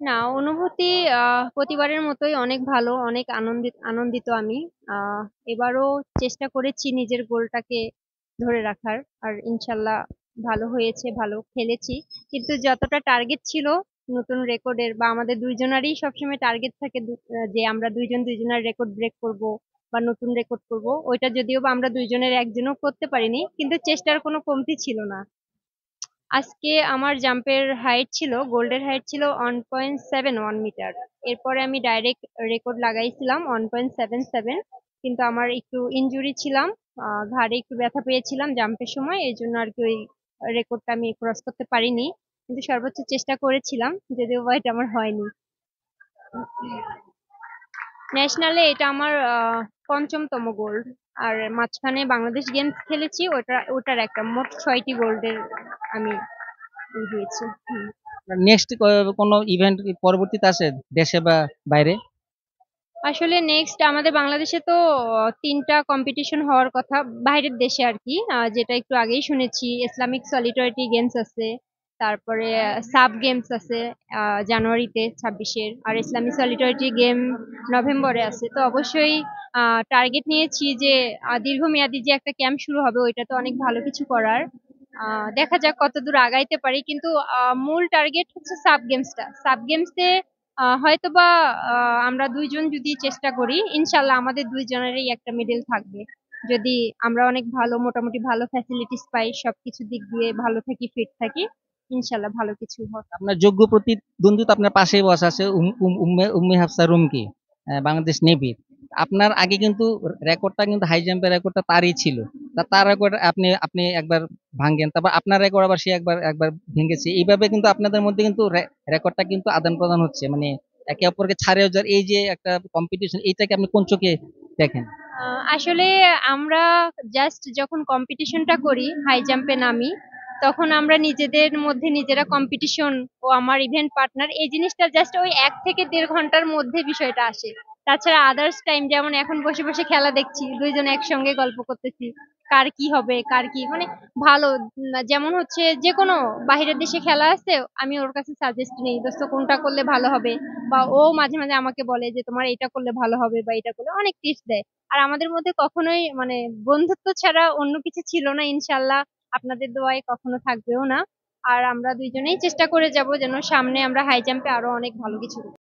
না, অনুভূতি প্রতিবারের মতোই অনেক ভালো, অনেক আনন্দিত আমি। আহ এবারও চেষ্টা করেছি নিজের গোলটাকে ধরে রাখার। আর ইনশাল্লাহ ভালো হয়েছে, ভালো খেলেছি। কিন্তু যতটা টার্গেট ছিল নতুন রেকর্ডের, বা আমাদের দুইজনারই সবসময় টার্গেট থাকে যে আমরা দুইজন দুইজনের রেকর্ড ব্রেক করব বা নতুন রেকর্ড করব, ওইটা যদিও বা আমরা দুইজনের একজনও করতে পারিনি, কিন্তু চেষ্টার কোনো কমতি ছিল না। আজকে আমার জাম্পের হাইট ছিল, গোল্ডের হাইট ছিল 1.71 মিটার। এরপরে আমি ডাইরেক্ট রেকর্ড লাগাইছিলাম 1.77। কিন্তু আমার একটু ইনজুরি ছিলাম, ঘাড়ে একটু ব্যথা পেয়েছিলাম জাম্পের সময়, এই জন্য আর কি ওই রেকর্ডটা আমি ক্রস করতে পারিনি। কিন্তু সর্বোচ্চ চেষ্টা করেছিলাম, যদিও বা এটা আমার হয়নি। ন্যাশনালে এটা আমার পঞ্চমতম গোল্ড। আর মাঝখানে বাংলাদেশ গেমস খেলেছি, ওটার একটা মোট 6টি গোল্ডের আমি হয়েছে। নেক্সট কোনো ইভেন্ট পরবর্তীতে আছে দেশে বা বাইরে? আসলে নেক্সট আমাদের বাংলাদেশে তো 3টা কম্পিটিশন হওয়ার কথা, বাইরের দেশে আর কি। যেটা একটু আগেই শুনেছি, ইসলামিক সলিটারিটি গেমস আছে, তারপরে সাব গেমস আছে জানুয়ারিতে 26-এর, আর ইসলামিক সলিটারিটি গেম নভেম্বরে আছে। তো অবশ্যই টার্গেট নিয়েছি যে দীর্ঘমেয়াদী যে একটা ক্যাম্প শুরু হবে, ওইটা তো অনেক ভালো কিছু করার। দেখা যাক কতদূর আগাইতে পারি, কিন্তু মূল টার্গেট হচ্ছে সাব গেমসে হয়তোবা আমরা দুইজন যদি চেষ্টা করি, ইনশাল্লাহ আমাদের দুইজনেরই একটা মেডেল থাকবে। যদি আমরা অনেক ভালো, মোটামুটি ভালো ফ্যাসিলিটিস পাই, সবকিছু দিক দিয়ে ভালো থাকি, ফিট থাকি, ইনশাল্লাহ ভালো কিছু হবে। আপনার যোগ্য প্রতিদ্বন্দ্বী তো আপনার পাশেই বসা আছে, উম্মে হাফসা রুমকি, বাংলাদেশ নেভির। আপনার আগে কিন্তু রেকর্ডটা, কিন্তু হাই জাম্পের রেকর্ডটা তারই ছিল। তার রেকর্ড আপনি আপনি একবার ভাঙেন, তারপর আপনার রেকর্ড আবার সে একবার একবার ভেঙেছে। এইভাবে কিন্তু আপনাদের মধ্যে কিন্তু রেকর্ডটা কিন্তু আদান প্রদান হচ্ছে, মানে একে অপরকে ছাড়িয়ে যাওয়ার এই যে একটা কম্পিটিশন, এইটাকে আপনি কোন চোখে দেখেন? আসলে আমরা জাস্ট যখন কম্পিটিশনটা করি, হাই জাম্পে নামি, তখন আমরা নিজেদের মধ্যে নিজেরা কম্পিটিশন, ও আমার ইভেন্ট পার্টনার, এই জিনিসটা জাস্ট ওই 1 থেকে 1.5 ঘন্টার মধ্যে বিষয়টা আসে। তাছাড়া আদার্স টাইম, যেমন এখন বসে বসে খেলা দেখছি, দুইজন একসঙ্গে গল্প করতেছি, কার কি হবে, কার কি মানে ভালো। যেমন হচ্ছে যে কোনো বাইরের দেশে খেলা আছে, আমি ওর কাছে সাজেস্ট নেই, দোস্ত কোনটা করলে ভালো হবে, বা ও মাঝে মাঝে আমাকে বলে যে তোমার এটা করলে ভালো হবে, বা এটা করলে, অনেক টিপস দেয়। আর আমাদের মধ্যে কখনোই মানে বন্ধুত্ব ছাড়া অন্য কিছু ছিল না, ইনশাল্লাহ আপনাদের দোয়ায় কখনো থাকবেও না। আর আমরা দুইজনেই চেষ্টা করে যাব যেন সামনে আমরা হাই জাম্পে আরো অনেক ভালো কিছু করতে